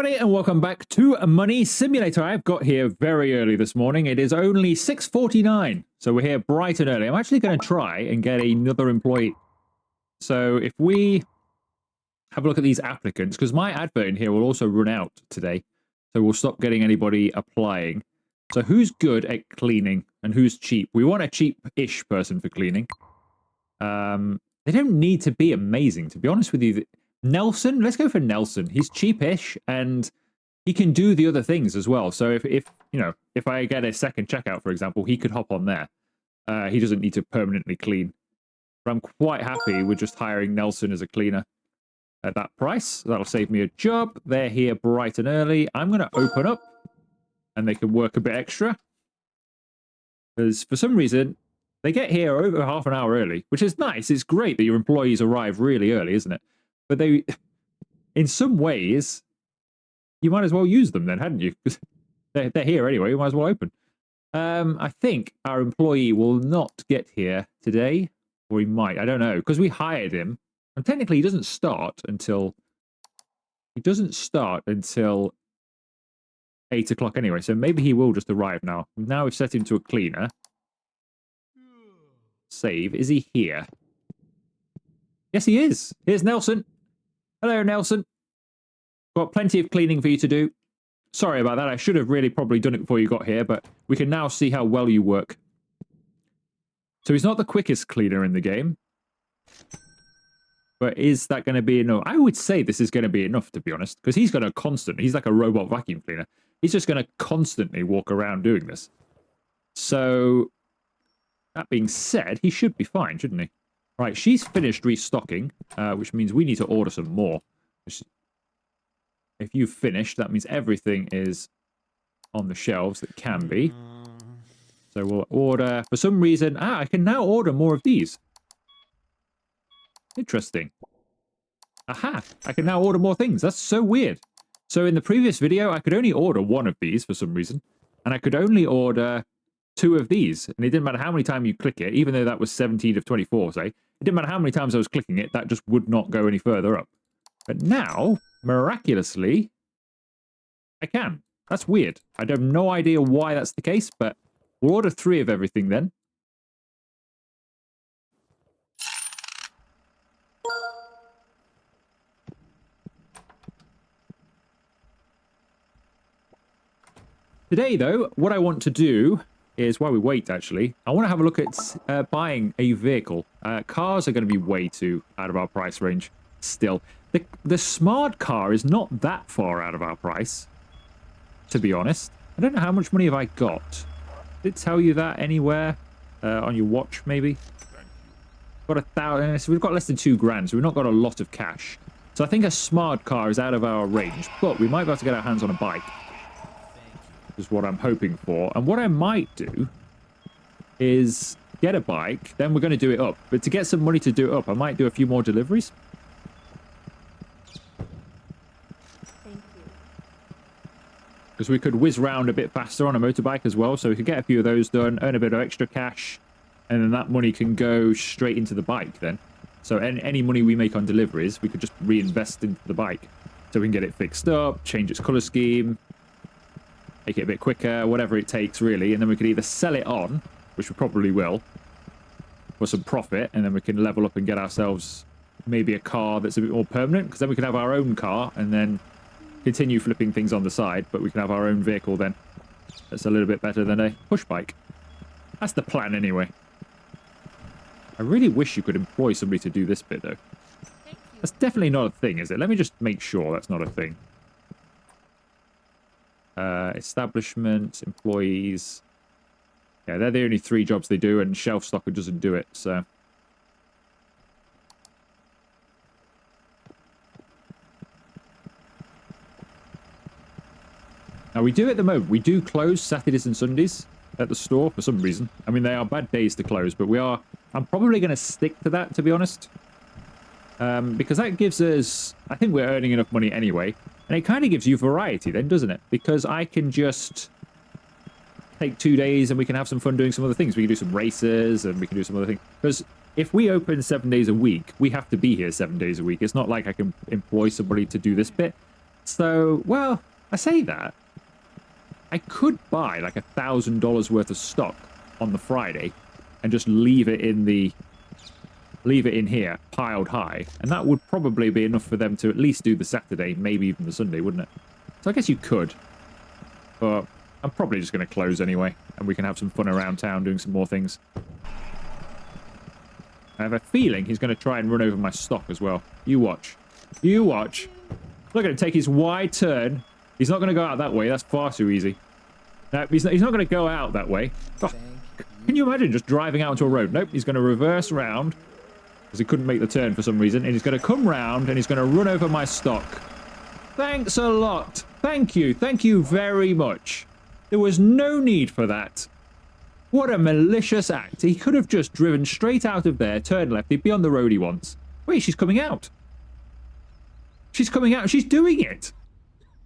everybody, and welcome back to Money Simulator. I've got here very early this morning. It is only 6:49, so we're here bright and early. I'm actually going to try and get another employee. So if we have a look at these applicants, because my advert in here will also run out today, so we'll stop getting anybody applying. So who's good at cleaning and who's cheap? We want a cheap-ish person for cleaning. They don't need to be amazing, to be honest with you. Nelson, let's go for Nelson. He's cheapish and he can do the other things as well. So if I get a second checkout, for example, he could hop on there. He doesn't need to permanently clean. But I'm quite happy with just hiring Nelson as a cleaner at that price. That'll save me a job. They're here bright and early. I'm going to open up and they can work a bit extra. Because for some reason, they get here over half an hour early, which is nice. It's great that your employees arrive really early, isn't it? But they, in some ways, you might as well use them then, hadn't you? Because they're here anyway, you might as well open. I think our employee will not get here today, or he might, I don't know, because we hired him. And technically he doesn't start until 8 o'clock anyway, so maybe he will just arrive now. Now we've set him to a cleaner. Save, is he here? Yes, he is. Here's Nelson. Hello, Nelson. Got plenty of cleaning for you to do. Sorry about that. I should have really probably done it before you got here, but we can now see how well you work. So he's not the quickest cleaner in the game. But is that going to be enough? I would say this is going to be enough, to be honest, because he's going to he's like a robot vacuum cleaner. He's just going to constantly walk around doing this. So, that being said, he should be fine, shouldn't he? Right, she's finished restocking, which means we need to order some more. If you've finished, that means everything is on the shelves that can be. So we'll order, for some reason, I can now order more of these. Interesting. Aha, I can now order more things. That's so weird. So in the previous video, I could only order one of these for some reason, and I could only order 2 of these, and it didn't matter how many times you click it, even though that was 17 of 24, say, it didn't matter how many times I was clicking it, that just would not go any further up. But now, miraculously, I can. That's weird. I have no idea why that's the case, but we'll order 3 of everything then. Today, though, what I want to do is, while we wait, actually, I want to have a look at buying a vehicle. Cars are going to be way too out of our price range still. The smart car is not that far out of our price, to be honest. I don't know how much money have I got. Did it tell you that anywhere? On your watch, maybe? Got 1,000. So we've got less than 2 grand, so we've not got a lot of cash. So I think a smart car is out of our range, but we might be able to get our hands on a bike. Is what I'm hoping for. And what I might do is get a bike, then we're going to do it up. But to get some money to do it up, I might do a few more deliveries. Thank you. Because we could whiz round a bit faster on a motorbike as well, so we could get a few of those done, earn a bit of extra cash, and then that money can go straight into the bike then. So any money we make on deliveries, we could just reinvest into the bike. So we can get it fixed up, change its colour scheme, make it a bit quicker, whatever it takes, really. And then we could either sell it on, which we probably will, for some profit, and then we can level up and get ourselves maybe a car that's a bit more permanent, because then we can have our own car and then continue flipping things on the side, but we can have our own vehicle then. That's a little bit better than a push bike. That's the plan, anyway. I really wish you could employ somebody to do this bit, though. That's definitely not a thing, is it? Let me just make sure that's not a thing. Establishment, employees. Yeah, they're the only 3 jobs they do, and shelf stocker doesn't do it, so. Now, we do at the moment, we do close Saturdays and Sundays at the store for some reason. I mean, they are bad days to close, but I'm probably going to stick to that, to be honest. Because that gives us, I think we're earning enough money anyway. And it kind of gives you variety then, doesn't it? Because I can just take 2 days and we can have some fun doing some other things. We can do some races and we can do some other things. Because if we open 7 days a week, we have to be here 7 days a week. It's not like I can employ somebody to do this bit. So, well, I say that. I could buy like $1,000 worth of stock on the Friday and just leave it in here, piled high, and that would probably be enough for them to at least do the Saturday, maybe even the Sunday, wouldn't it? So I guess you could, but I'm probably just going to close anyway, and we can have some fun around town doing some more things. I have a feeling he's going to try and run over my stock as well. You watch. You watch. Look at him take his wide turn. He's not going to go out that way. That's far too easy. No, he's not going to go out that way. Oh, can you imagine just driving out onto a road? Nope, he's going to reverse round because he couldn't make the turn for some reason, and he's going to come round and he's going to run over my stock. Thanks a lot. Thank you. Thank you very much. There was no need for that. What a malicious act. He could have just driven straight out of there, turned left. He'd be on the road he wants. Wait, she's coming out. She's coming out. She's doing it.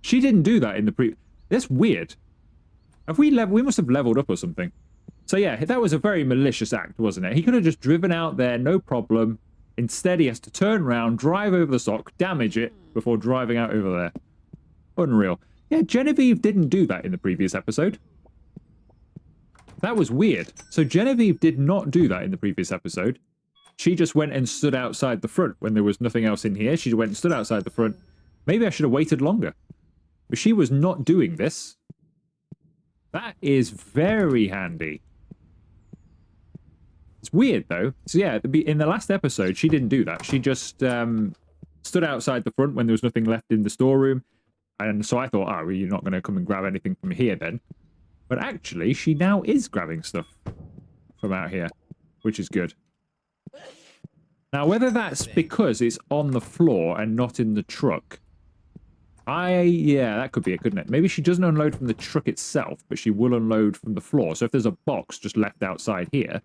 She didn't do that in the That's weird. Have we must have leveled up or something. So yeah, that was a very malicious act, wasn't it? He could have just driven out there, no problem. Instead, he has to turn around, drive over the stock, damage it before driving out over there. Unreal. Yeah, Genevieve didn't do that in the previous episode. That was weird. So Genevieve did not do that in the previous episode. She just went and stood outside the front when there was nothing else in here. She went and stood outside the front. Maybe I should have waited longer. But she was not doing this. That is very handy. It's weird, though. So yeah, in the last episode, she didn't do that. She just stood outside the front when there was nothing left in the storeroom. And so I thought, oh, well, you're not going to come and grab anything from here then. But actually, she now is grabbing stuff from out here, which is good. Now, whether that's because it's on the floor and not in the truck, yeah, that could be it, couldn't it? Maybe she doesn't unload from the truck itself, but she will unload from the floor. So if there's a box just left outside here,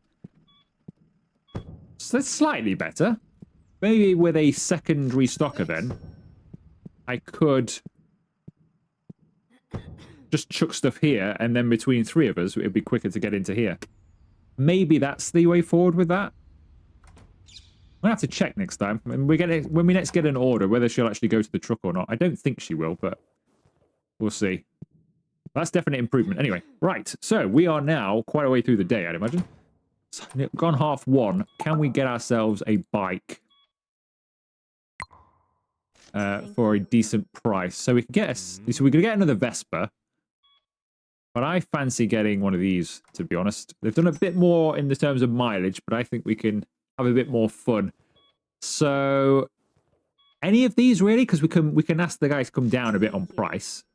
so that's slightly better. Maybe with a second restocker then, I could just chuck stuff here, and then between three of us, it'd be quicker to get into here. Maybe that's the way forward with that. I'm going to have to check next time. When we next get an order, whether she'll actually go to the truck or not. I don't think she will, but we'll see. That's definite improvement. Anyway, right. So we are now quite a way through the day, I'd imagine. It's gone 1:30. Can we get ourselves a bike for a decent price? So we can get so we could get another Vespa. But I fancy getting one of these, to be honest. They've done a bit more in the terms of mileage, but I think we can have a bit more fun. So, any of these really? Because we can ask the guy to come down a bit on price.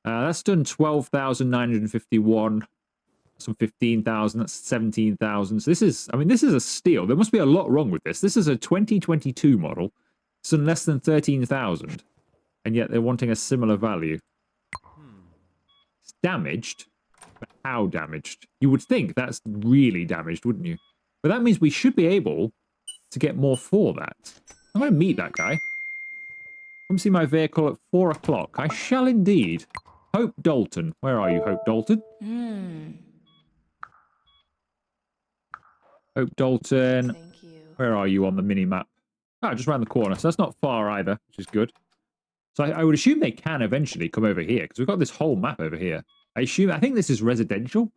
That's done 12,951. Some 15,000. That's 17,000. So this is a steal. There must be a lot wrong with this. This is a 2022 model. It's done less than 13,000, and yet they're wanting a similar value. It's damaged. But how damaged? You would think that's really damaged, wouldn't you? But that means we should be able to get more for that. I'm going to meet that guy. Come see my vehicle at 4 o'clock. I shall indeed. Hope Dalton. Where are you, Hope Dalton? Hope Dalton. Thank you. Where are you on the mini-map? Oh, just around the corner. So that's not far either, which is good. So I would assume they can eventually come over here, because we've got this whole map over here. I think this is residential.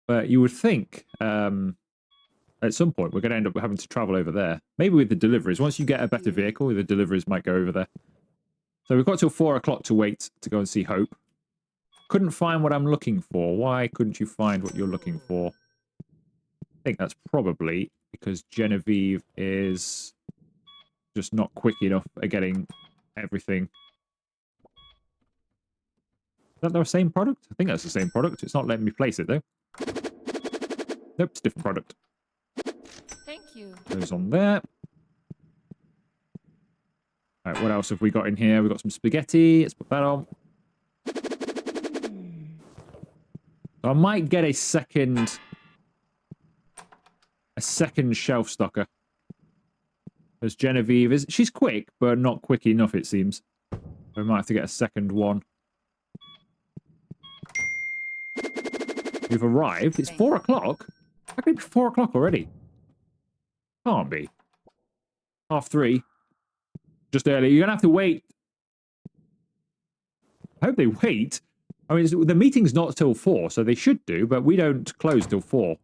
But you would think at some point we're going to end up having to travel over there. Maybe with the deliveries. Once you get a better vehicle, the deliveries might go over there. So we've got till 4 o'clock to wait to go and see Hope. Couldn't find what I'm looking for. Why couldn't you find what you're looking for? I think that's probably because Genevieve is just not quick enough at getting everything. Is that the same product? I think that's the same product. It's not letting me place it, though. Nope, it's a different product. Thank you. Goes on there. All right, what else have we got in here? We've got some spaghetti. Let's put that on. I might get a second shelf stocker. As Genevieve is, she's quick, but not quick enough, it seems. We might have to get a second one. We've arrived. It's 4 o'clock. How can it be 4 o'clock already? Can't be. 3:30. Just early. You're going to have to wait. I hope they wait. I mean, the meeting's not till 4, so they should do, but we don't close till 4.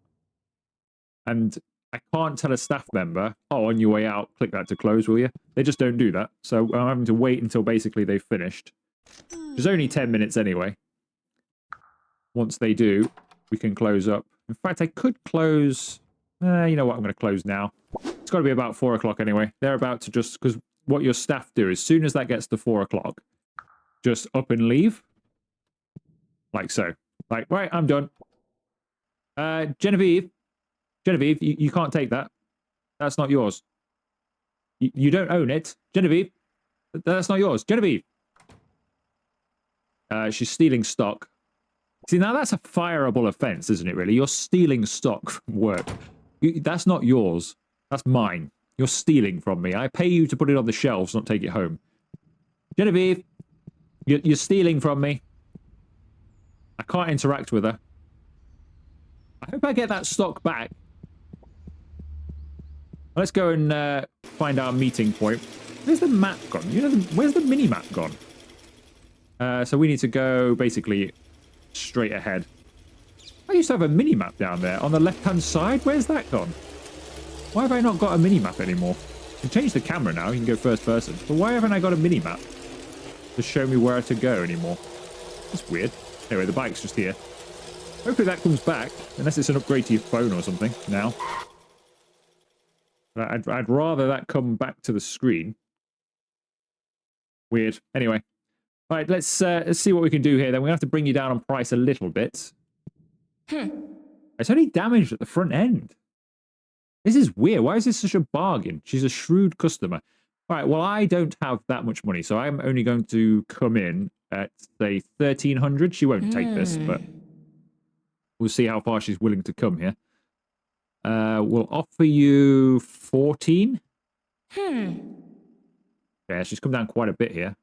And I can't tell a staff member, oh, on your way out, click that to close, will you? They just don't do that. So I'm having to wait until basically they've finished. There's only 10 minutes anyway. Once they do, we can close up. In fact, I could close... you know what? I'm going to close now. It's got to be about 4 o'clock anyway. They're about to just... Because what your staff do, as soon as that gets to 4 o'clock, just up and leave. Like so. Like, right, I'm done. Genevieve, you can't take that. That's not yours. You don't own it. Genevieve, that's not yours. Genevieve. She's stealing stock. See, now that's a fireable offense, isn't it, really? You're stealing stock from work. That's not yours. That's mine. You're stealing from me. I pay you to put it on the shelves, not take it home. Genevieve, you're stealing from me. I can't interact with her. I hope I get that stock back. Let's go and find our meeting point. Where's the map gone? You know, where's the mini-map gone? So we need to go, basically, straight ahead. I used to have a mini-map down there on the left-hand side. Where's that gone? Why have I not got a mini-map anymore? I can change the camera now. You can go first person. But why haven't I got a mini-map to show me where to go anymore? That's weird. Anyway, the bike's just here. Hopefully that comes back, unless it's an upgrade to your phone or something now. But I'd rather that come back to the screen. Weird. Anyway. All right, let's see what we can do here. Then we're going to have to bring you down on price a little bit. It's only damaged at the front end. This is weird. Why is this such a bargain? She's a shrewd customer. All right, well, I don't have that much money, so I'm only going to come in at, say, 1,300. She won't take this, but we'll see how far she's willing to come here. We'll offer you 14. Yeah, she's come down quite a bit here.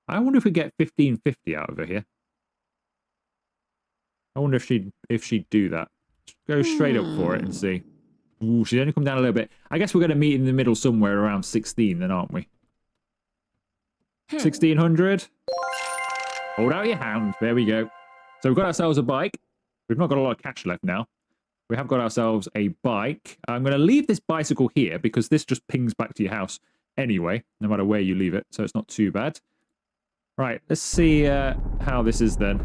I wonder if we get 1550 out of her here. I wonder if she'd do that. Go straight up for it and see. Ooh, she's only come down a little bit. I guess we're going to meet in the middle somewhere around 16 then, aren't we? 1600. Hold out your hand. There we go. So we've got ourselves a bike. We've not got a lot of cash left now. We have got ourselves a bike. I'm going to leave this bicycle here because this just pings back to your house anyway, no matter where you leave it. So it's not too bad. Right, let's see how this is then.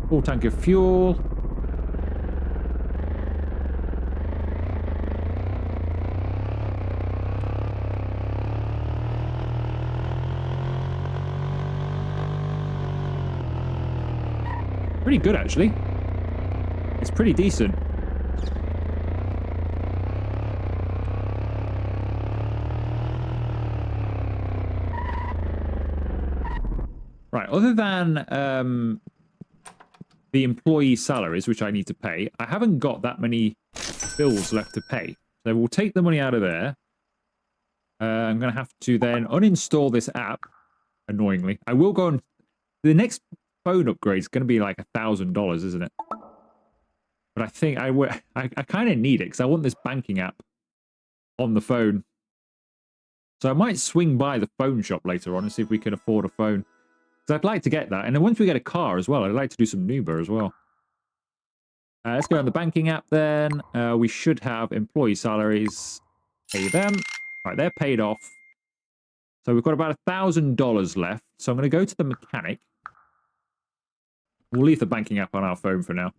Full tank of fuel. Pretty good, actually. It's pretty decent. Right, other than the employee salaries, which I need to pay, I haven't got that many bills left to pay. So we'll take the money out of there. I'm going to have to then uninstall this app, annoyingly. I will go and... The next phone upgrade is going to be like $1,000, isn't it? But I think I kind of need it because I want this banking app on the phone. So I might swing by the phone shop later on and see if we can afford a phone. Because I'd like to get that. And then once we get a car as well, I'd like to do some Uber as well. Let's go on the banking app then. We should have employee salaries. Pay them. Right, they're paid off. So we've got about $1,000 left. So I'm going to go to the mechanic. We'll leave the banking app on our phone for now.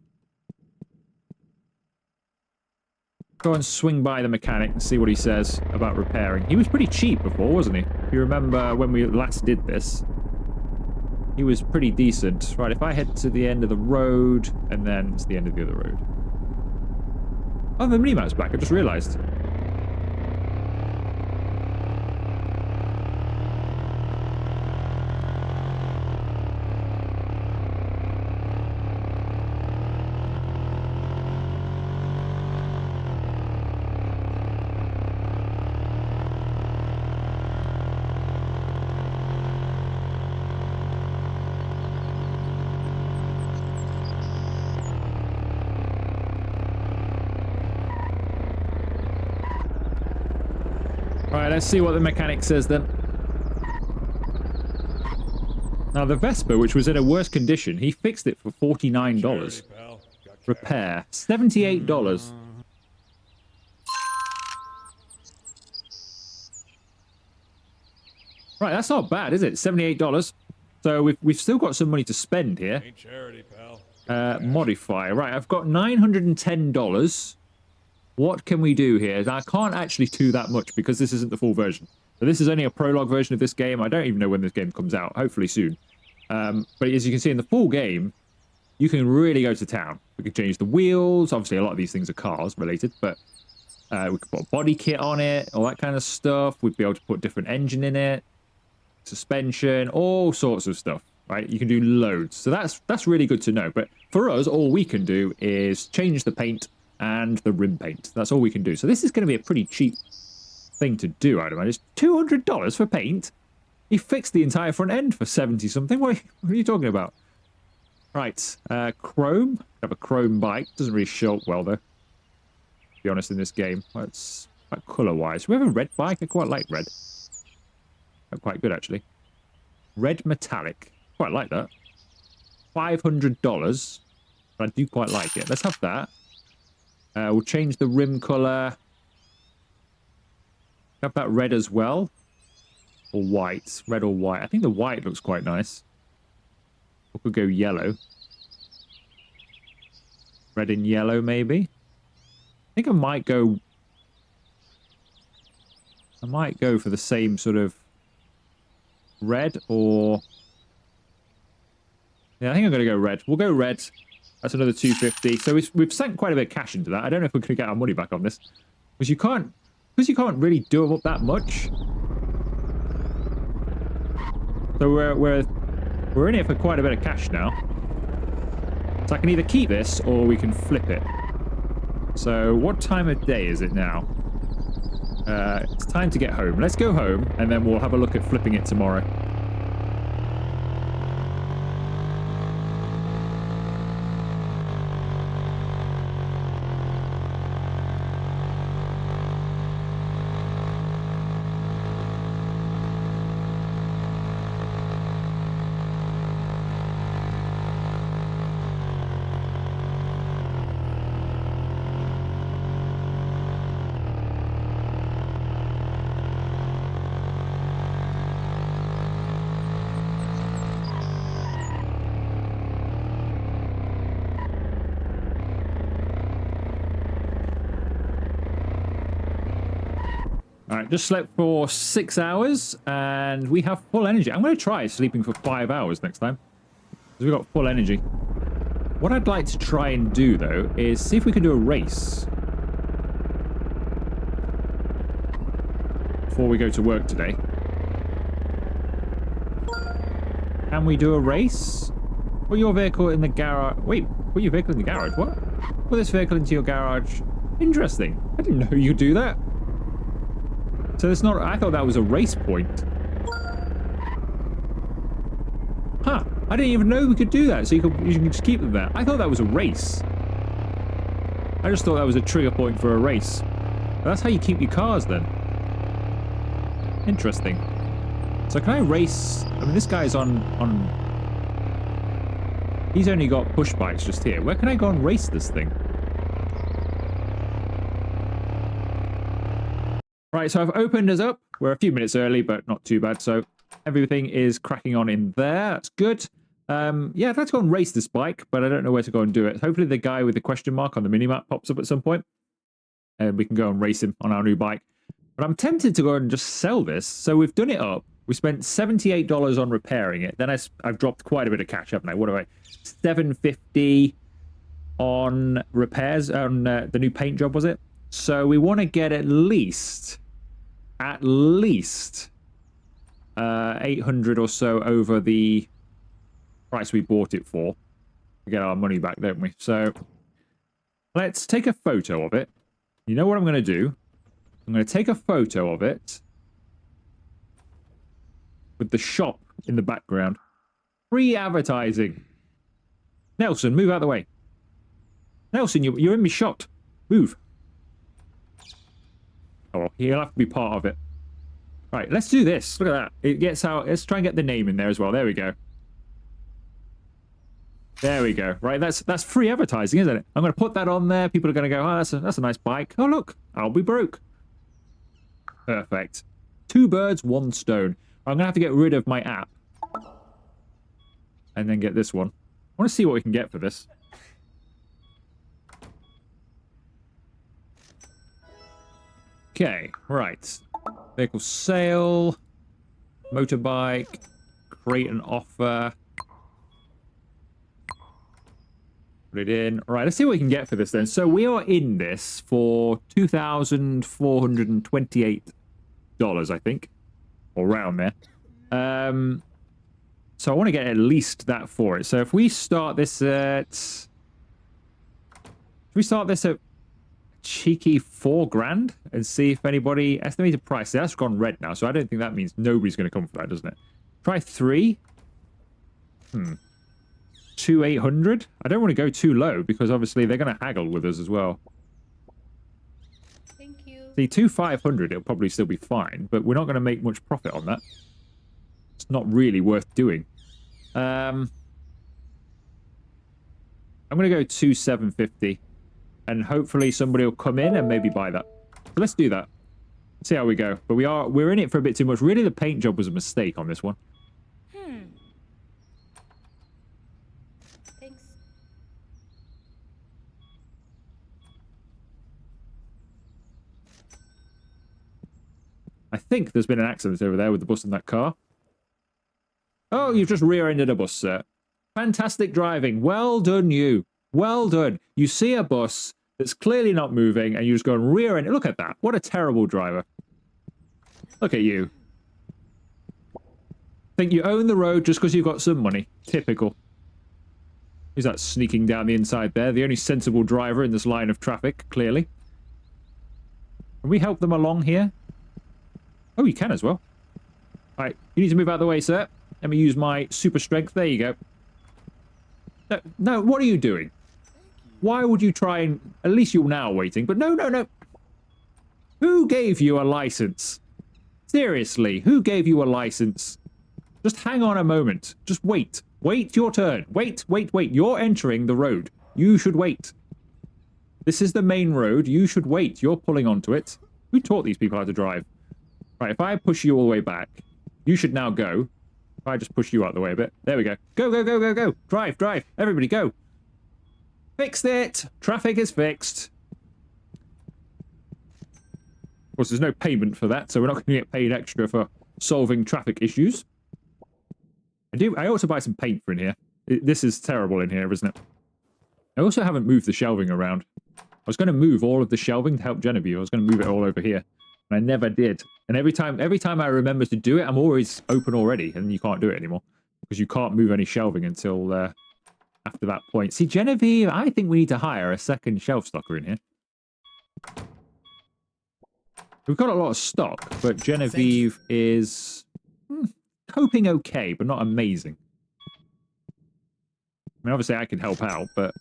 Go and swing by the mechanic and see what he says about repairing. He was pretty cheap before, wasn't he? If you remember when we last did this. He was pretty decent. Right, if I head to the end of the road, and then it's the end of the other road. Oh, the mini-map's back, I just realised. Right, let's see what the mechanic says then. Now, the Vespa, which was in a worse condition, he fixed it for $49. Charity, pal. Got cash. Repair, $78. Right, that's not bad, is it? $78. So we've still got some money to spend here. Ain't charity, pal. Got cash. Modify. Right, I've got $910. What can we do here? Now, I can't actually do that much because this isn't the full version. So this is only a prologue version of this game. I don't even know when this game comes out. Hopefully soon. But as you can see in the full game, you can really go to town. We can change the wheels. Obviously, a lot of these things are cars related, but we could put a body kit on it, all that kind of stuff. We'd be able to put different engine in it, suspension, all sorts of stuff, right? You can do loads. So that's really good to know. But for us, all we can do is change the paint and the rim paint. That's all we can do. So this is going to be a pretty cheap thing to do, I'd imagine. It's $200 for paint. He fixed the entire front end for 70 something. What are you talking about? Right, chrome. I have a chrome bike. Doesn't really show up well though, to be honest, in this game. That's quite colour-wise. We have a red bike. I quite like red. Quite good actually. Red metallic. Quite like that. $500. But I do quite like it. Let's have that. We'll change the rim colour. Have that red as well. Or white. Red or white. I think the white looks quite nice. We could go yellow. Red and yellow, maybe. I think I might go for the same sort of red or... Yeah, I think I'm going to go red. We'll go red. That's another $250. So we've sent quite a bit of cash into that. I don't know if we're going to get our money back on this. Because you can't really do them up that much. So we're in it for quite a bit of cash now. So I can either keep this or we can flip it. So what time of day is it now? It's time to get home. Let's go home and then we'll have a look at flipping it tomorrow. Alright, just slept for 6 hours, and we have full energy. I'm going to try sleeping for 5 hours next time, because we've got full energy. What I'd like to try and do, though, is see if we can do a race before we go to work today. Can we do a race? Put your vehicle in the garage. Wait, put your vehicle in the garage? What? Put this vehicle into your garage. Interesting. I didn't know you could do that. So it's not... I thought that was a race point. Huh. I didn't even know we could do that. So you can just keep them there. I thought that was a race. I just thought that was a trigger point for a race. But that's how you keep your cars then. Interesting. So can I race... I mean, this guy's on... He's only got push bikes just here. Where can I go and race this thing? Right, so I've opened us up. We're a few minutes early, but not too bad. So everything is cracking on in there. That's good. Yeah, I'd like to go and race this bike, but I don't know where to go and do it. Hopefully the guy with the question mark on the minimap pops up at some point, and we can go and race him on our new bike. But I'm tempted to go and just sell this. So we've done it up. We spent $78 on repairing it. Then I've dropped quite a bit of cash, haven't I? What do I... $750 on repairs on the new paint job, was it? So we want to get at least 800 or so over the price we bought it for. We get our money back, don't we? So let's take a photo of it. You know what I'm going to do? I'm going to take a photo of it with the shop in the background. Free advertising. Nelson, move out of the way. Nelson, you're in my shot. Move. Oh, he'll have to be part of it. Right, let's do this. Look at that. It gets out. Let's try and get the name in there as well. There we go. There we go. Right, that's free advertising, isn't it? I'm going to put that on there. People are going to go, oh, that's a nice bike. Oh, look, I'll be broke. Perfect. 2 birds, 1 stone. I'm going to have to get rid of my app. And then get this one. I want to see what we can get for this. Okay, right. Vehicle sale. Motorbike. Create an offer. Put it in. Right, let's see what we can get for this then. So we are in this for $2,428, I think. Or around there. So I want to get at least that for it. So if we start this at... If we start this at cheeky $4,000 and see if anybody... Estimated price. That's gone red now, so I don't think that means nobody's going to come for that, doesn't it? Try 3. 2,800. I don't want to go too low because obviously they're going to haggle with us as well. Thank you. See, 2,500, it'll probably still be fine, but we're not going to make much profit on that. It's not really worth doing. I'm going to go 2,750, and hopefully somebody will come in and maybe buy that. So let's do that. See how we go. But we're in it for a bit too much. Really, the paint job was a mistake on this one. Thanks. I think there's been an accident over there with the bus and that car. Oh, you've just rear-ended a bus, sir. Fantastic driving. Well done, you. Well done. You see a bus that's clearly not moving, and you just go and rear-end it. Look at that. What a terrible driver. Look at you. Think you own the road just because you've got some money. Typical. Who's that sneaking down the inside there? The only sensible driver in this line of traffic, clearly. Can we help them along here? Oh, you can as well. All right, you need to move out of the way, sir. Let me use my super strength. There you go. No, what are you doing? Why would you try and... At least you're now waiting, but no. Who gave you a license? Seriously, who gave you a license? Just hang on a moment. Just wait. Wait your turn. Wait. You're entering the road. You should wait. This is the main road. You should wait. You're pulling onto it. Who taught these people how to drive? Right, if I push you all the way back, you should now go. If I just push you out the way a bit. There we go. Go. Drive. Everybody go. Fixed it. Traffic is fixed. Of course, there's no payment for that, so we're not going to get paid extra for solving traffic issues. I ought to buy some paint for in here. This is terrible in here, isn't it? I also haven't moved the shelving around. I was going to move all of the shelving to help Genevieve. I was going to move it all over here. And I never did. And every time I remember to do it, I'm always open already, and you can't do it anymore. Because you can't move any shelving until after that point. See, Genevieve, I think we need to hire a second shelf stocker in here. We've got a lot of stock, but Genevieve is coping okay, but not amazing. I mean, obviously I can help out, but...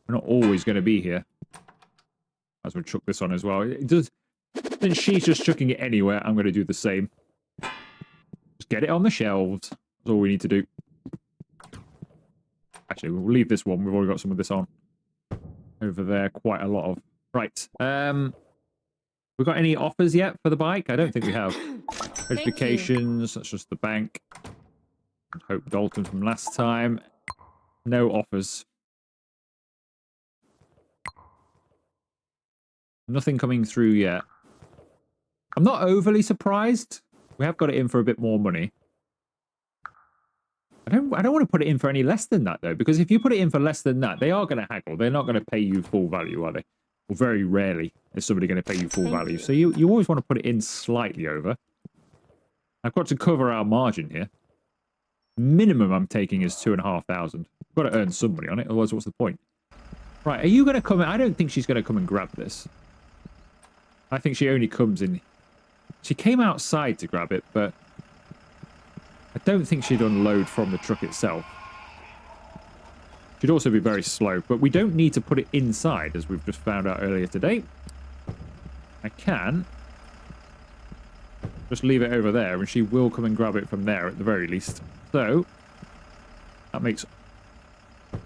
We're not always going to be here. Might as well chuck this on as well. Since she's just chucking it anywhere, I'm going to do the same. Just get it on the shelves. That's all we need to do. Actually, we'll leave this one. We've already got some of this on. Over there, quite a lot of. Right. We got any offers yet for the bike? I don't think we have. Notifications. That's just the bank. Hope Dalton from last time. No offers. Nothing coming through yet. I'm not overly surprised. We have got it in for a bit more money. I don't want to put it in for any less than that, though, because if you put it in for less than that, they are going to haggle. They're not going to pay you full value, are they? Well, very rarely is somebody going to pay you full value. So you always want to put it in slightly over. I've got to cover our margin here. Minimum I'm taking is 2,500. I've got to earn some money on it, otherwise what's the point? Right, are you going to come in? I don't think she's going to come and grab this. I think she only comes in... She came outside to grab it, but... I don't think she'd unload from the truck itself. She'd also be very slow, but we don't need to put it inside, as we've just found out earlier today. I can Just leave it over there, and she will come and grab it from there at the very least. So, that makes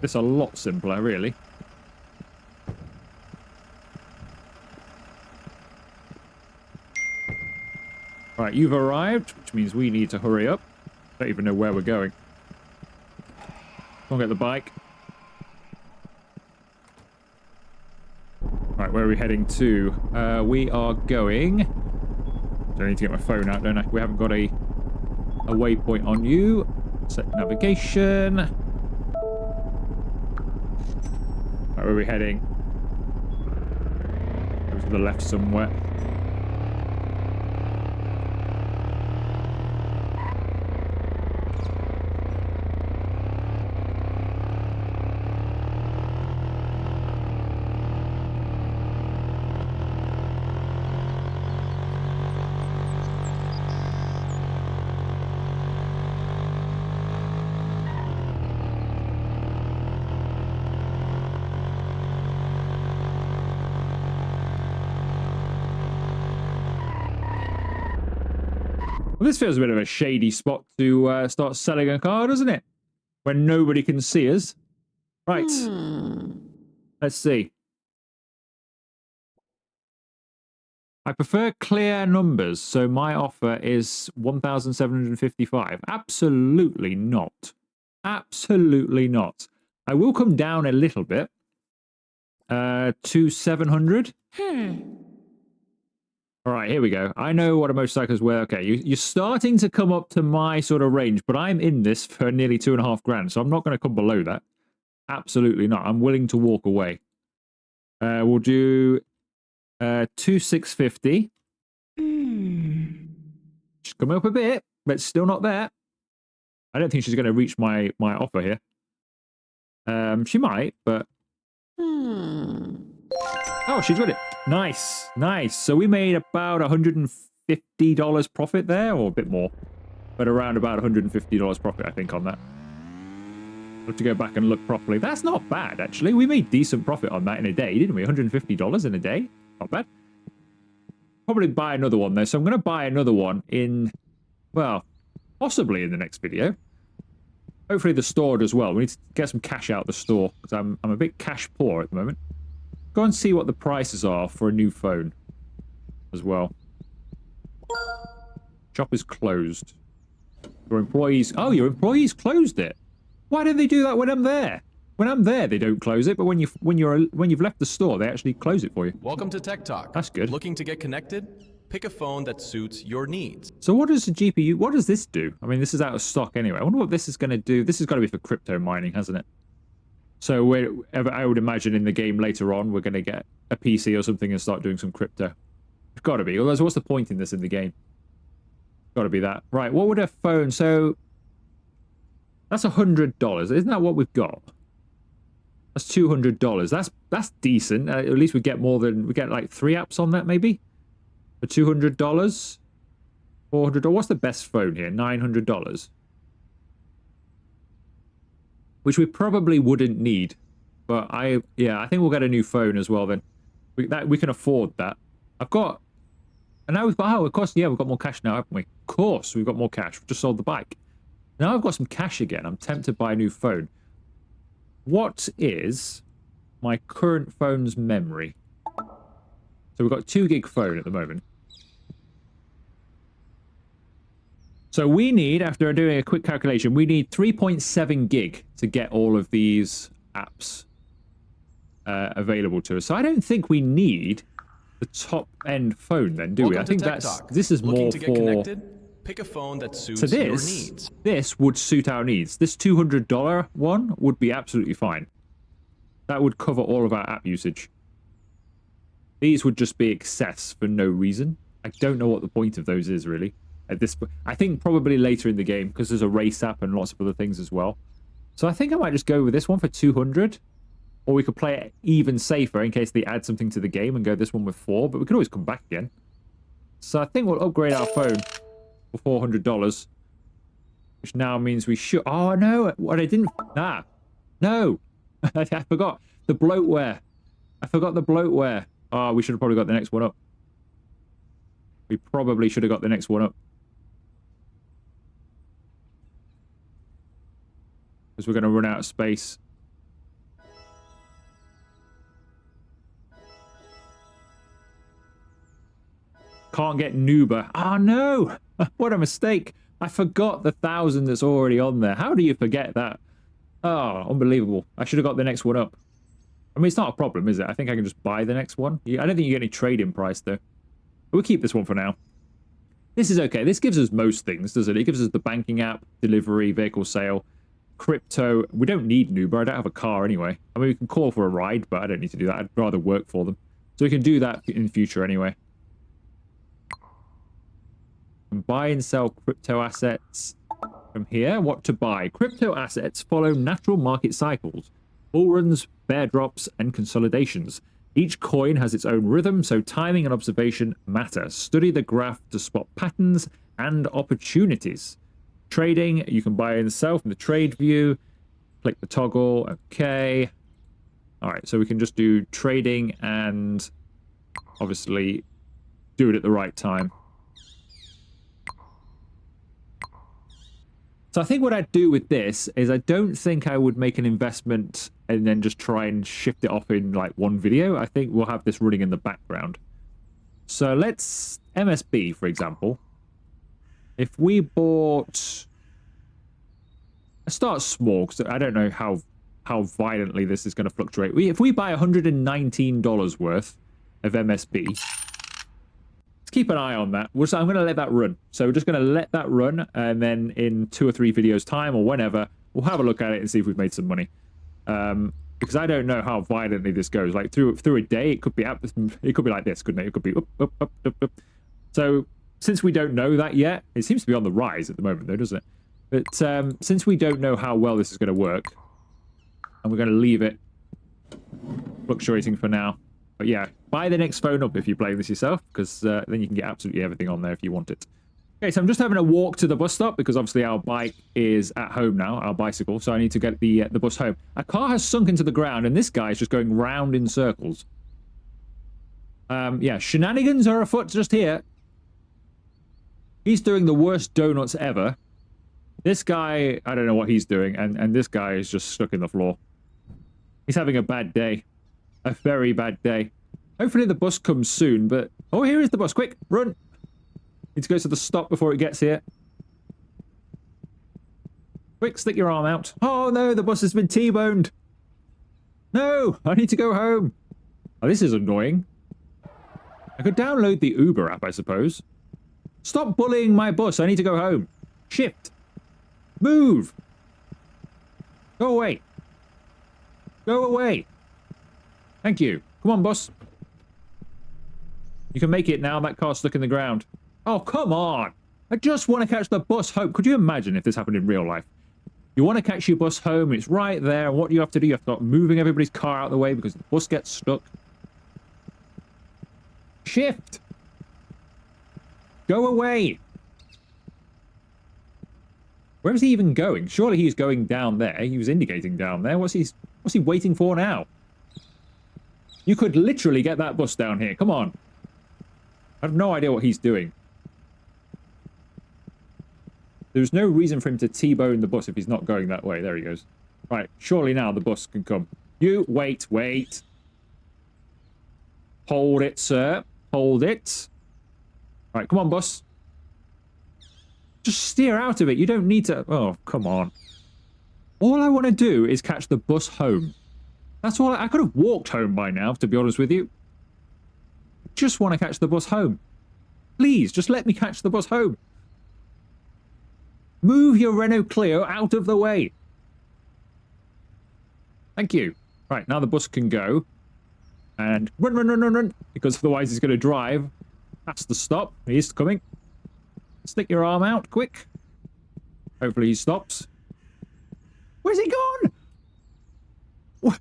this a lot simpler, really. Right, you've arrived, which means we need to hurry up. Don't even know where we're going. Go and get the bike. Right, where are we heading to? We are going... I need to get my phone out, don't I? We haven't got a waypoint on you. Set navigation. Right, where are we heading? Go to the left somewhere. Well, this feels a bit of a shady spot to start selling a car, doesn't it? When nobody can see us. Right. Let's see. I prefer clear numbers, so my offer is 1,755. Absolutely not. Absolutely not. I will come down a little bit. To 700. All right, here we go. I know what a motorcycle is worth. Okay, you're starting to come up to my sort of range, but I'm in this for nearly 2.5 grand, so I'm not going to come below that. Absolutely not. I'm willing to walk away. We'll do 2,650. She's coming up a bit, but still not there. I don't think she's going to reach my offer here. She might, but... Oh, she's got it. Nice, nice. So we made about $150 profit there, or a bit more. But around about $150 profit, I think, on that. I'll have to go back and look properly. That's not bad, actually. We made decent profit on that in a day, didn't we? $150 in a day. Not bad. Probably buy another one, though. So I'm going to buy another one in, well, possibly in the next video. Hopefully the store as well. We need to get some cash out of the store, because I'm a bit cash poor at the moment. Go and see what the prices are for a new phone as well. Shop is closed. Your employees... Oh, your employees closed it. Why don't they do that when I'm there? When I'm there, they don't close it, but when you've left the store, they actually close it for you. Welcome to Tech Talk. That's good. Looking to get connected? Pick a phone that suits your needs. So what does the GPU... What does this do? I mean, this is out of stock anyway. I wonder what this is going to do. This has got to be for crypto mining, hasn't it? So I would imagine in the game later on, we're going to get a PC or something and start doing some crypto. It's got to be. Otherwise, what's the point in this in the game? Got to be that. Right, what would a phone... So that's $100. Isn't that what we've got? That's $200. That's decent. At least we get more than... We get like 3 apps on that, maybe? For $200? $400? What's the best phone here? $900. Which we probably wouldn't need. But I think we'll get a new phone as well then. We can afford that. I've got... And now we've got... Oh, of course, yeah, we've got more cash now, haven't we? Of course, we've got more cash. We've just sold the bike. Now I've got some cash again. I'm tempted to buy a new phone. What is my current phone's memory? So we've got a 2 gig phone at the moment. So we need, after doing a quick calculation, we need 3.7 gig to get all of these apps available to us. So I don't think we need the top-end phone then, do we? I think this is more for... Pick a phone that suits so your needs. This would suit our needs. This $200 one would be absolutely fine. That would cover all of our app usage. These would just be excess for no reason. I don't know what the point of those is, really. At this point, I think probably later in the game, because there's a race app and lots of other things as well. So I think I might just go with this one for 200. Or we could play it even safer in case they add something to the game and go this one with 4. But we can always come back again. So I think we'll upgrade our phone for $400. Which now means we should... Oh, no. What I didn't... Ah. No. I forgot. The bloatware. I forgot the bloatware. Oh, we should have probably got the next one up. We probably should have got the next one up. Because we're going to run out of space. Can't get Nuba. Oh, no. What a mistake. I forgot the 1,000 that's already on there. How do you forget that? Oh, unbelievable. I should have got the next one up. I mean, it's not a problem, is it? I think I can just buy the next one. I don't think you get any trade-in price, though. We'll keep this one for now. This is okay. This gives us most things, doesn't it? It gives us the banking app, delivery, vehicle sale, crypto. We don't need an Uber. I don't have a car anyway. I mean, we can call for a ride, but I don't need to do that. I'd rather work for them. So we can do that in future anyway. And buy and sell crypto assets from here. What to buy? Crypto assets follow natural market cycles, bull runs, bear drops, and consolidations. Each coin has its own rhythm, so timing and observation matter. Study the graph to spot patterns and opportunities. Trading, you can buy and sell from the trade view. Click the toggle. Okay. All right, so we can just do trading and obviously do it at the right time. So I think what I'd do with this is I don't think I would make an investment and then just try and shift it off in like one video. I think we'll have this running in the background. So let's MSB, for example. If we bought... Let's start small because I don't know how violently this is going to fluctuate. If we buy $119 worth of MSB... Keep an eye on that. So I'm going to let that run. So we're just going to let that run, and then in 2 or 3 videos time or whenever, we'll have a look at it and see if we've made some money. Because I don't know how violently this goes. Like through a day, it could be up. It could be like this, couldn't it? It could be up, up, up, up, up. So since we don't know that yet, it seems to be on the rise at the moment, though, doesn't it? But since we don't know how well this is going to work, and we're going to leave it fluctuating for now. But yeah, buy the next phone up if you're playing this yourself, because then you can get absolutely everything on there if you want it. Okay, so I'm just having a walk to the bus stop because obviously our bike is at home now, our bicycle, so I need to get the bus home. Our car has sunk into the ground, and this guy is just going round in circles. Yeah, shenanigans are afoot just here. He's doing the worst donuts ever. This guy, I don't know what he's doing, and this guy is just stuck in the floor. He's having a bad day. A very bad day. Hopefully the bus comes soon, but... Oh, here is the bus. Quick, run. Need to go to the stop before it gets here. Quick, stick your arm out. Oh, no, the bus has been T-boned. No, I need to go home. Oh, this is annoying. I could download the Uber app, I suppose. Stop bullying my bus. I need to go home. Shift. Move. Go away. Go away. Thank you. Come on, boss. You can make it now. That car's stuck in the ground. Oh, come on. I just want to catch the bus home. Could you imagine if this happened in real life? You want to catch your bus home, it's right there, and what do you have to do? You have to start moving everybody's car out of the way because the bus gets stuck. Shift. Go away. Where is he even going? Surely he's going down there. He was indicating down there. What's he waiting for now? You could literally get that bus down here. Come on. I have no idea what he's doing. There's no reason for him to T-bone the bus if he's not going that way. There he goes. Right, surely now the bus can come. You, wait. Hold it, sir. Hold it. Right, come on, bus. Just steer out of it. You don't need to... Oh, come on. All I want to do is catch the bus home. That's all. I could have walked home by now, to be honest with you. Just want to catch the bus home. Please, just let me catch the bus home. Move your Renault Clio out of the way. Thank you. Right, now the bus can go. And run. Because otherwise he's going to drive past the stop. He is coming. Stick your arm out, quick. Hopefully he stops. Where's he gone? What?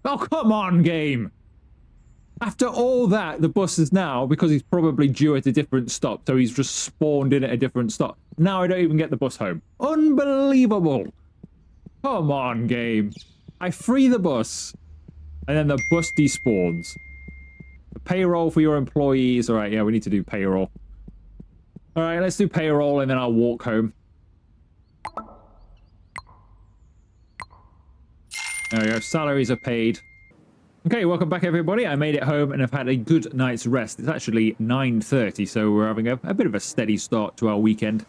Oh, come on, game. After all that, the bus is now, because he's probably due at a different stop, so he's just spawned in at a different stop. Now I don't even get the bus home. Unbelievable. Come on, game. I free the bus, and then the bus despawns. Payroll for your employees. All right, yeah, we need to do payroll. All right, let's do payroll and then I'll walk home. There we go. Salaries are paid. Okay, welcome back, everybody. I made it home and I've had a good night's rest. It's actually 9:30, so we're having a bit of a steady start to our weekend.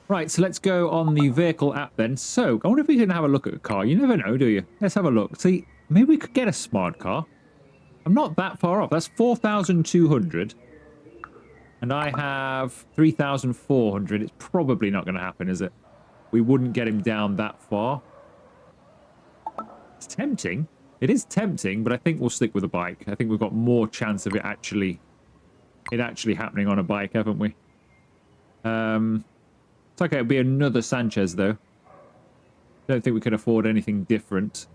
Right, so let's go on the vehicle app then. So, I wonder if we can have a look at a car. You never know, do you? Let's have a look. See, maybe we could get a smart car. I'm not that far off. That's 4,200. And I have 3,400. It's probably not going to happen, is it? We wouldn't get him down that far. It's tempting. It is tempting, but I think we'll stick with a bike. I think we've got more chance of it actually happening on a bike, haven't we? It's okay. It'll be another Sanchez, though. Don't think we can afford anything different.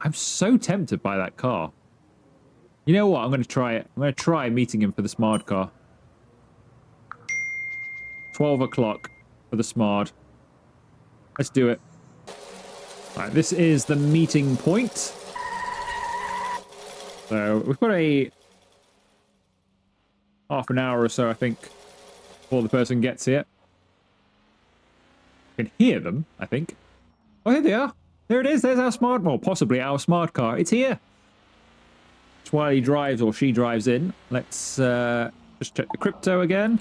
I'm so tempted by that car. You know what? I'm going to try it. I'm going to try meeting him for the smart car. 12 o'clock for the smart. Let's do it. All right, this is the meeting point. So we've got a half an hour or so, I think, before the person gets here. I can hear them, I think. Oh, here they are. There it is. There's our smart, well, possibly our smart car. It's here. It's while he drives or she drives in. Let's just check the crypto again.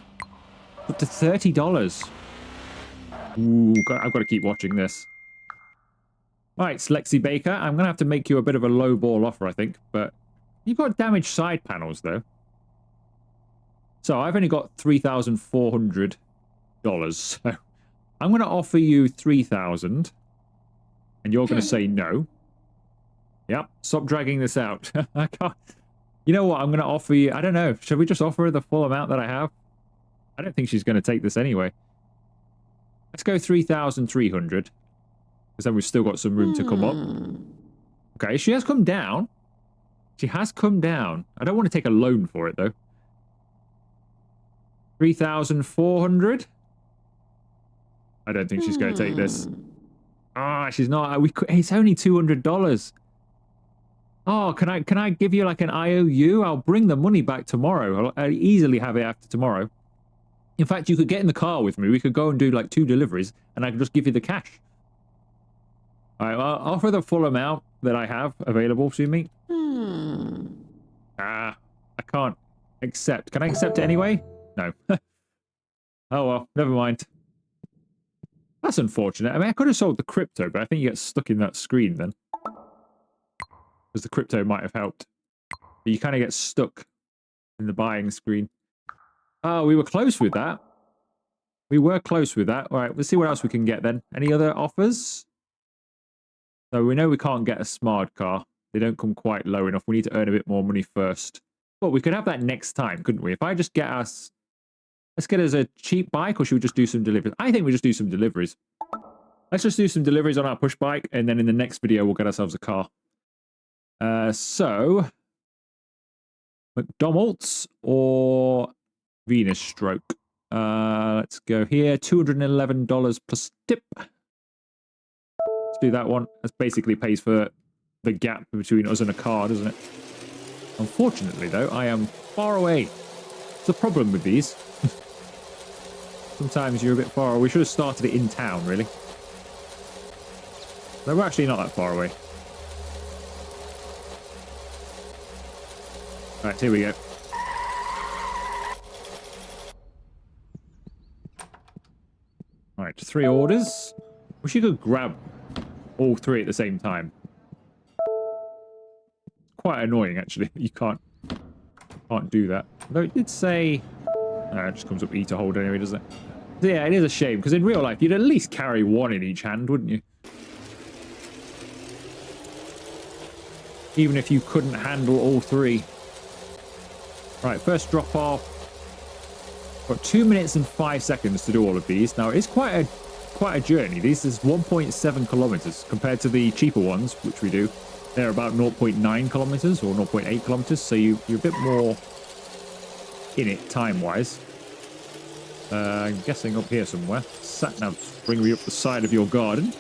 Up to $30. Ooh, I've got to keep watching this. All right, Lexi Baker. I'm going to have to make you a bit of a low ball offer, I think. But you've got damaged side panels, though. So I've only got $3,400. So I'm going to offer you $3,000. And you're going to say no. Yep, stop dragging this out. I can't. You know what? I'm going to offer you... I don't know. Should we just offer her the full amount that I have? I don't think she's going to take this anyway. Let's go 3,300. Because then we've still got some room to come up. Okay, she has come down. She has come down. I don't want to take a loan for it, though. 3,400. I don't think she's going to take this. Ah, she's not. It's only $200. Oh, can I give you like an IOU? I'll bring the money back tomorrow. I'll easily have it after tomorrow. In fact, you could get in the car with me. We could go and do like 2 deliveries, and I could just give you the cash. All right, well, I'll offer the full amount that I have available to me. I can't accept. Can I accept it anyway? No. Oh, well, never mind. That's unfortunate. I mean, I could have sold the crypto, but I think you get stuck in that screen then. Because the crypto might have helped. But you kind of get stuck in the buying screen. Oh, we were close with that. We were close with that. All right, let's see what else we can get then. Any other offers? So we know we can't get a smart car. They don't come quite low enough. We need to earn a bit more money first. But we could have that next time, couldn't we? If I just get us... Let's get us a cheap bike, or should we just do some deliveries? I think we just do some deliveries. Let's just do some deliveries on our push bike, and then in the next video, we'll get ourselves a car. So... McDonald's or Venus Stroke? Let's go here. $211 plus tip. Let's do that one. That basically pays for the gap between us and a car, doesn't it? Unfortunately, though, I am far away. It's a problem with these. Sometimes you're a bit far away. We should have started it in town, really. No, we're actually not that far away. Right, here we go. Alright, 3 orders. Wish you could grab all 3 at the same time. Quite annoying, actually. You can't do that. Though it did say... No, it just comes up E to hold anyway, doesn't it? So yeah, it is a shame, because in real life, you'd at least carry 1 in each hand, wouldn't you? Even if you couldn't handle all 3. Right, first drop off. Got 2 minutes and 5 seconds to do all of these. Now, it's quite a journey. This is 1.7 kilometers compared to the cheaper ones, which we do. They're about 0.9 kilometers or 0.8 kilometers, so you're a bit more in it time-wise. I'm guessing up here somewhere. Sat-nav bring me up the side of your garden.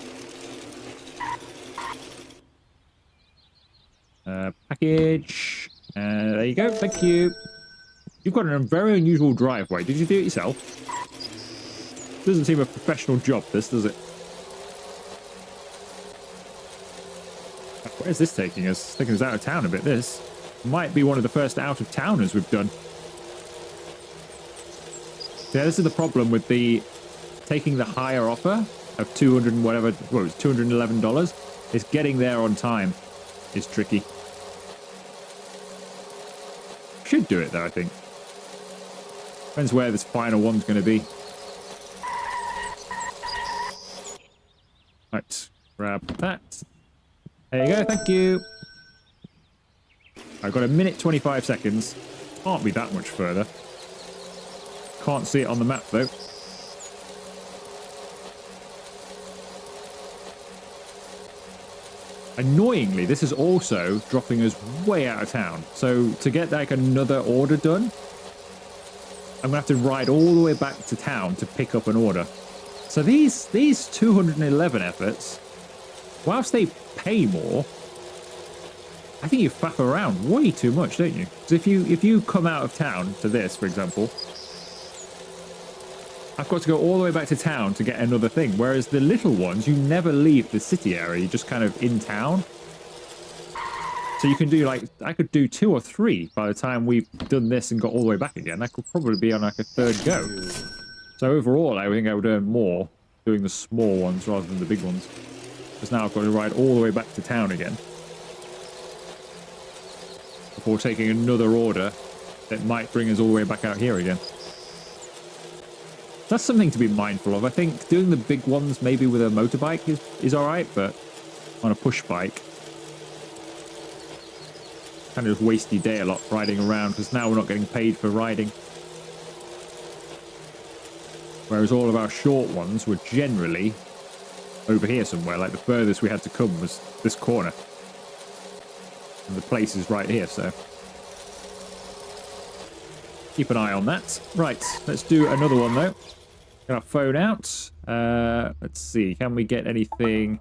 Package. There you go. Thank you. You've got a very unusual driveway. Did you do it yourself? Doesn't seem a professional job, this, does it? Where's this taking us? It's taking us out of town a bit, this. Might be one of the first out-of-towners we've done. Yeah, this is the problem with the taking the higher offer of 200 and whatever, what was it, $211. Is getting there on time is tricky. Should do it though, I think. Depends where this final one's going to be. Right, grab that. There you go, thank you. I've got 1:25 seconds. Can't be that much further. Can't see it on the map though. Annoyingly, this is also dropping us way out of town. So to get like another order done, I'm gonna have to ride all the way back to town to pick up an order. So these 211 efforts, whilst they pay more, I think you faff around way too much, don't you? Because if you come out of town to this, for example, I've got to go all the way back to town to get another thing. Whereas the little ones, you never leave the city area. You're just kind of in town. So you can do like, I could do 2 or 3 by the time we've done this and got all the way back again. I could probably be on like a 3rd go. So overall, I think I would earn more doing the small ones rather than the big ones. Because now I've got to ride all the way back to town again. Before taking another order that might bring us all the way back out here again. That's something to be mindful of. I think doing the big ones maybe with a motorbike is alright, but on a push bike, kind of just waste your day a lot riding around, because now we're not getting paid for riding. Whereas all of our short ones were generally over here somewhere. Like the furthest we had to come was this corner. And the place is right here, so keep an eye on that. Right, let's do another one though. Get our phone out. Let's see, can we get anything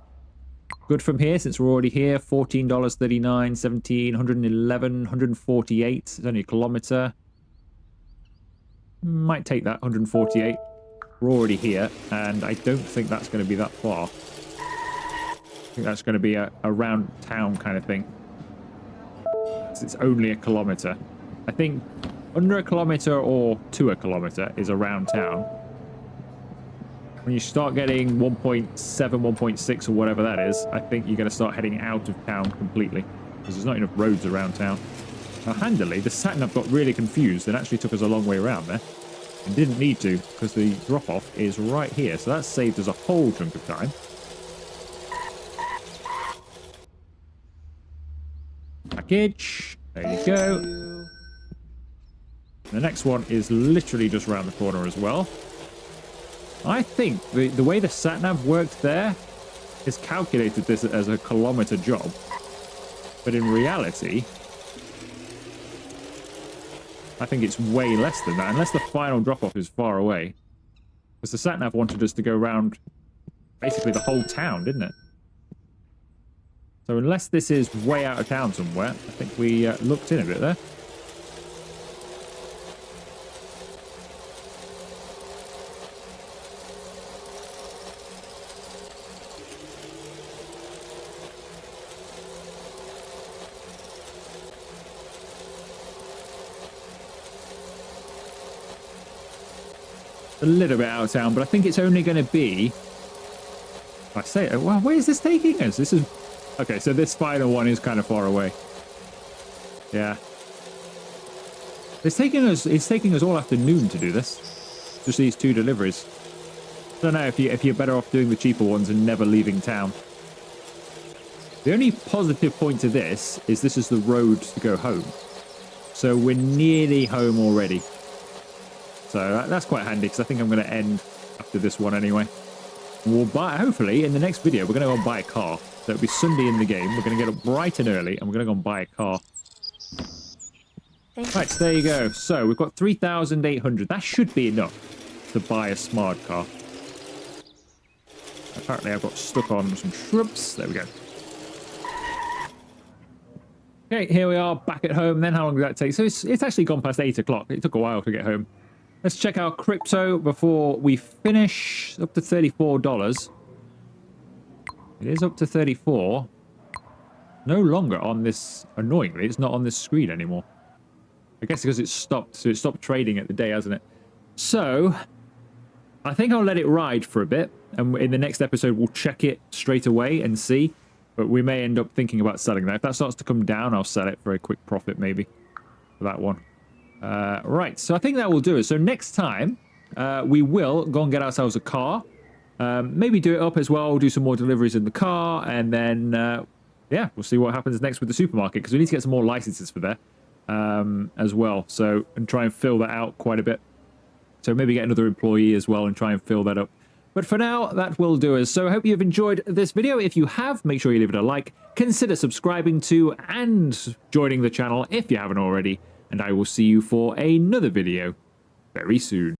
good from here since we're already here? $14.39, $17, 111, 148. It's only a kilometer. Might take that, 148. We're already here, and I don't think that's going to be that far. I think that's going to be a around town kind of thing. It's only a kilometer. I think under a kilometer or to a kilometer is around town. When you start getting 1.7, 1.6 or whatever that is, I think you're going to start heading out of town completely, because there's not enough roads around town. Now, handily, the sat-nav got really confused and actually took us a long way around there. And didn't need to, because the drop-off is right here, so that saved us a whole chunk of time. Package. There you go. The next one is literally just around the corner as well. I think the way the sat-nav worked there is calculated this as a kilometer job. But in reality, I think it's way less than that, unless the final drop-off is far away. Because the sat-nav wanted us to go around basically the whole town, didn't it? So unless this is way out of town somewhere, I think we looked in a bit there. A little bit out of town, but I think it's only going to be, I say, well, where is this taking us? This is, okay, so this final one is kind of far away. Yeah. It's taking us all afternoon to do this. Just these 2 deliveries. I don't know if you're better off doing the cheaper ones and never leaving town. The only positive point to this is the road to go home. So we're nearly home already. So that's quite handy, because I think I'm going to end after this one anyway. We'll buy, hopefully, in the next video, we're going to go and buy a car. So it'll be Sunday in the game. We're going to get up bright and early, and we're going to go and buy a car. Right, so there you go. So we've got 3,800. That should be enough to buy a smart car. Apparently, I've got stuck on some shrubs. There we go. Okay, here we are back at home. Then how long did that take? So it's actually gone past 8 o'clock. It took a while to get home. Let's check our crypto before we finish. Up to $34. It is up to 34. No longer on this, annoyingly, it's not on this screen anymore. I guess because it's stopped, so it stopped trading at the day, hasn't it? So, I think I'll let it ride for a bit, and in the next episode we'll check it straight away and see, but we may end up thinking about selling that. If that starts to come down, I'll sell it for a quick profit, maybe, for that one. Right, so I think that will do it. So next time, we will go and get ourselves a car, maybe do it up as well, do some more deliveries in the car, and then, yeah, we'll see what happens next with the supermarket, because we need to get some more licenses for there as well, so, and try and fill that out quite a bit. So maybe get another employee as well and try and fill that up. But for now, that will do us. So I hope you've enjoyed this video. If you have, make sure you leave it a like, consider subscribing to and joining the channel if you haven't already, and I will see you for another video very soon.